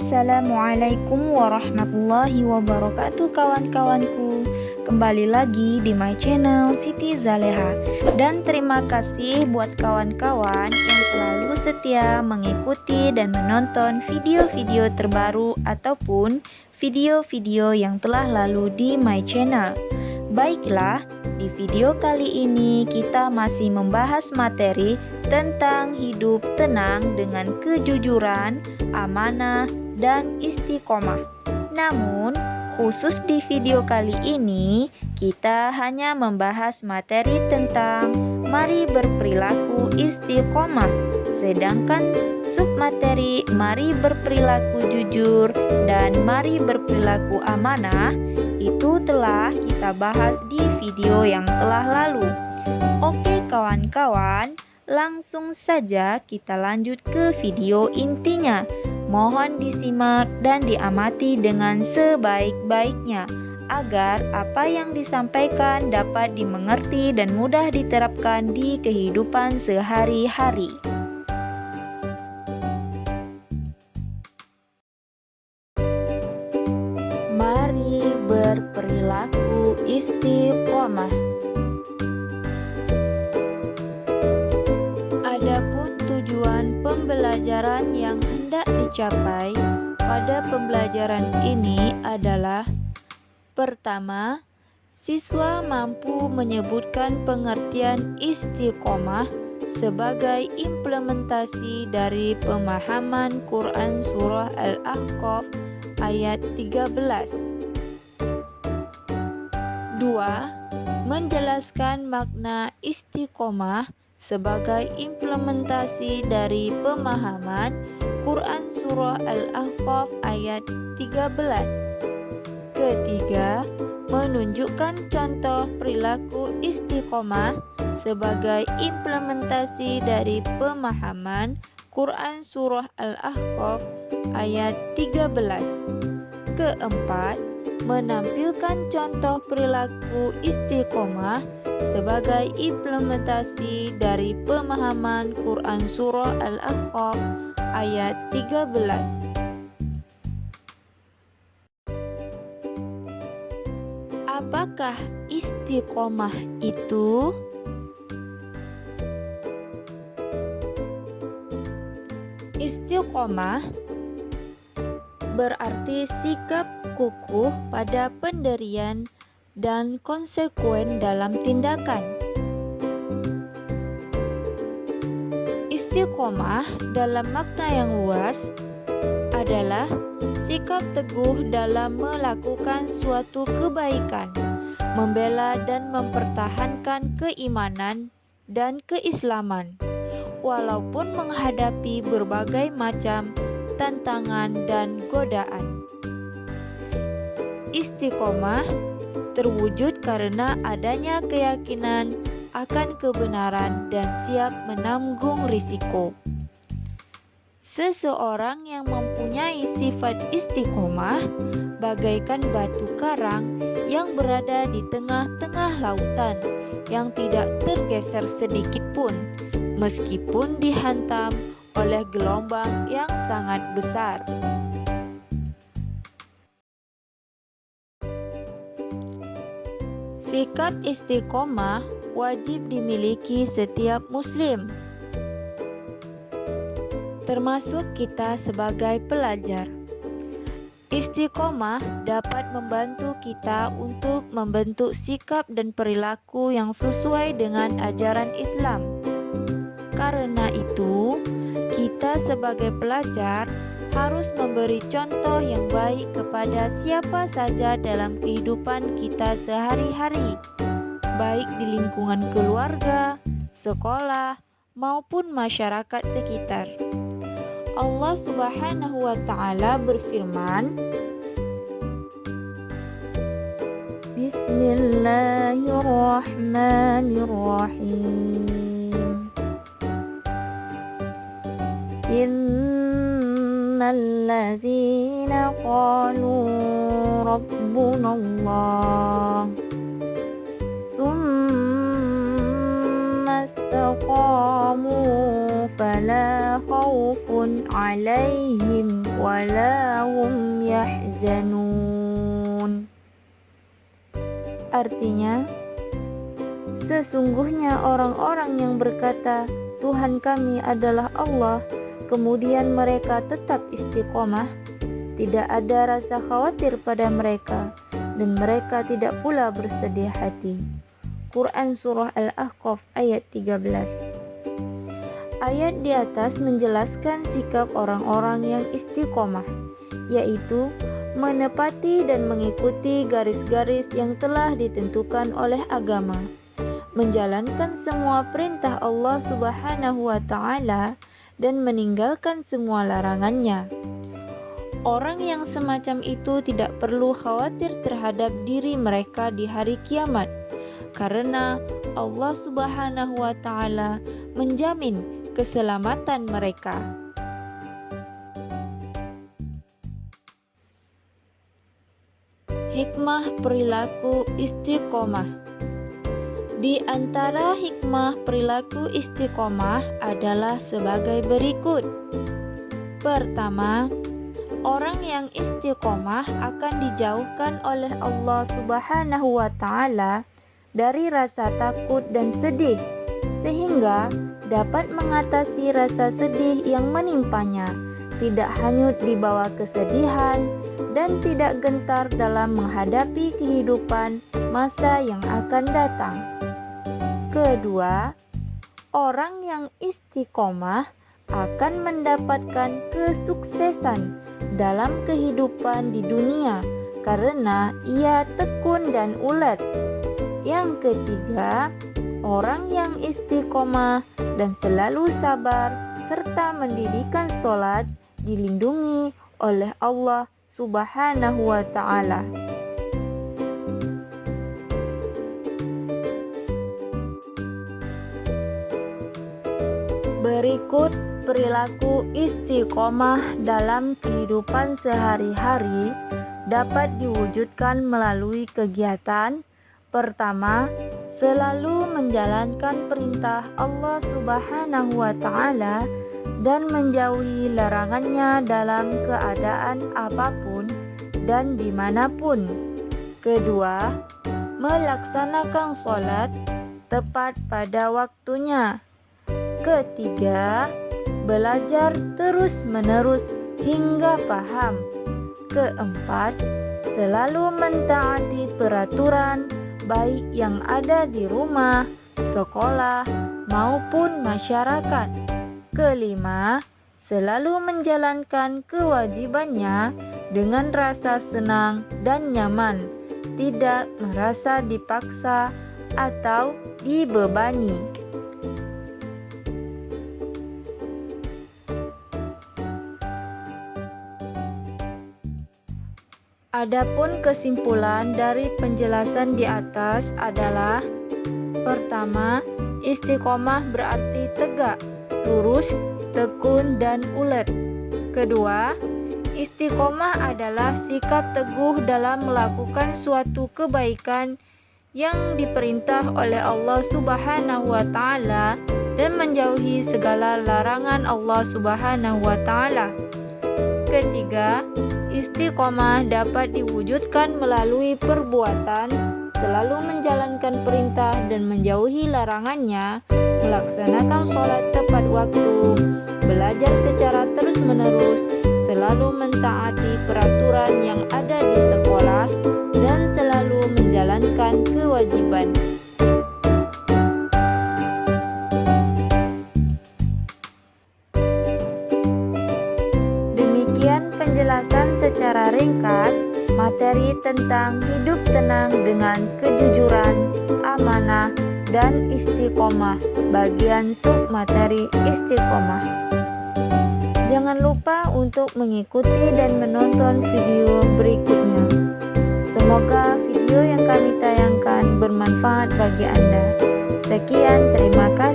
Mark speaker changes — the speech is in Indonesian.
Speaker 1: Assalamualaikum warahmatullahi wabarakatuh kawan-kawanku. Kembali lagi di my channel Siti Zaleha. Dan terima kasih buat kawan-kawan yang selalu setia mengikuti dan menonton video-video terbaru ataupun video-video yang telah lalu di my channel. Baiklah, di video kali ini kita masih membahas materi tentang hidup tenang dengan kejujuran, amanah, dan istiqomah. Namun, khusus di video kali ini, kita hanya membahas materi tentang mari berperilaku istiqomah. Sedangkan submateri mari berperilaku jujur dan mari berperilaku amanah itu telah kita bahas di video yang telah lalu. Oke kawan-kawan, langsung saja kita lanjut ke video intinya. Mohon disimak dan diamati dengan sebaik-baiknya agar apa yang disampaikan dapat dimengerti dan mudah diterapkan di kehidupan sehari-hari. Mari berperilaku istiqomah. Adapun tujuan pembelajaran yang hendak dicapai pada pembelajaran ini adalah: pertama, siswa mampu menyebutkan pengertian istiqomah sebagai implementasi dari pemahaman Quran Surah Al-Ahqaf ayat 13. 2. Menjelaskan makna istiqomah sebagai implementasi dari pemahaman Quran Surah Al-Ahqaf ayat 13. Ketiga, menunjukkan contoh perilaku istiqomah sebagai implementasi dari pemahaman Quran Surah Al-Ahqaf ayat 13. Keempat, menampilkan contoh perilaku istiqomah sebagai implementasi dari pemahaman Quran Surah Al-Ahqaf ayat 13. Apakah istiqomah itu? Istiqomah berarti sikap kukuh pada pendirian dan konsekuen dalam tindakan. Istiqomah dalam makna yang luas adalah sikap teguh dalam melakukan suatu kebaikan, membela dan mempertahankan keimanan dan keislaman, walaupun menghadapi berbagai macam tantangan dan godaan. Istiqomah terwujud karena adanya keyakinan akan kebenaran dan siap menanggung risiko. Seseorang yang mempunyai sifat istiqomah bagaikan batu karang yang berada di tengah-tengah lautan yang tidak tergeser sedikit pun meskipun dihantam oleh gelombang yang sangat besar. Sikap istiqomah wajib dimiliki setiap muslim, termasuk kita sebagai pelajar. Istiqomah dapat membantu kita untuk membentuk sikap dan perilaku yang sesuai dengan ajaran Islam. Karena itu, kita sebagai pelajar harus memberi contoh yang baik kepada siapa saja dalam kehidupan kita sehari-hari, baik di lingkungan keluarga, sekolah, maupun masyarakat sekitar. Allah Subhanahu wa Ta'ala berfirman, Bismillahirrahmanirrahim. Innal ladzina qalu rabbunallah tsumma istaqamu fala khaufun alaihim ولا هم يحزنون. Artinya, sesungguhnya orang-orang yang berkata, Tuhan kami adalah Allah, kemudian mereka tetap istiqomah, tidak ada rasa khawatir pada mereka, dan mereka tidak pula bersedih hati. Quran Surah Al-Ahqaf ayat 13. Ayat di atas menjelaskan sikap orang-orang yang istiqomah, yaitu menepati dan mengikuti garis-garis yang telah ditentukan oleh agama, menjalankan semua perintah Allah Subhanahu wa Ta'ala, dan meninggalkan semua larangannya. Orang yang semacam itu tidak perlu khawatir terhadap diri mereka di hari kiamat, karena Allah Subhanahu wa Ta'ala menjamin keselamatan mereka. Hikmah perilaku istiqomah. Di antara hikmah perilaku istiqomah adalah sebagai berikut. Pertama, orang yang istiqomah akan dijauhkan oleh Allah Subhanahu wa Ta'ala dari rasa takut dan sedih, sehingga dapat mengatasi rasa sedih yang menimpanya, tidak hanyut di bawah kesedihan, dan tidak gentar dalam menghadapi kehidupan masa yang akan datang. Kedua, orang yang istiqomah akan mendapatkan kesuksesan dalam kehidupan di dunia karena ia tekun dan ulet. Yang ketiga, orang yang istiqomah dan selalu sabar serta mendirikan sholat dilindungi oleh Allah Subhanahu wa Ta'ala. Berikut perilaku istiqomah dalam kehidupan sehari-hari dapat diwujudkan melalui kegiatan. Pertama, selalu menjalankan perintah Allah Subhanahu wa Ta'ala dan menjauhi larangannya dalam keadaan apapun dan dimanapun. Kedua, melaksanakan sholat tepat pada waktunya. Ketiga, belajar terus-menerus hingga paham. Keempat, selalu mentaati peraturan baik yang ada di rumah, sekolah, maupun masyarakat. Kelima, selalu menjalankan kewajibannya dengan rasa senang dan nyaman, tidak merasa dipaksa atau dibebani. Adapun kesimpulan dari penjelasan di atas adalah: pertama, istiqomah berarti tegak, lurus, tekun, dan ulet. Kedua, istiqomah adalah sikap teguh dalam melakukan suatu kebaikan yang diperintah oleh Allah Subhanahu wa Ta'ala dan menjauhi segala larangan Allah Subhanahu wa Ta'ala. Ketiga, istiqomah dapat diwujudkan melalui perbuatan, selalu menjalankan perintah dan menjauhi larangannya, melaksanakan sholat tepat waktu, belajar secara terus-menerus, selalu mentaati peraturan yang ada di sekolah, dan selalu menjalankan kewajiban. Demikian penjelasan secara ringkas materi tentang hidup tenang dengan kejujuran, amanah, dan istiqomah, bagian submateri istiqomah. Jangan lupa untuk mengikuti dan menonton video berikutnya. Semoga video yang kami tayangkan bermanfaat bagi Anda. Sekian, terima kasih.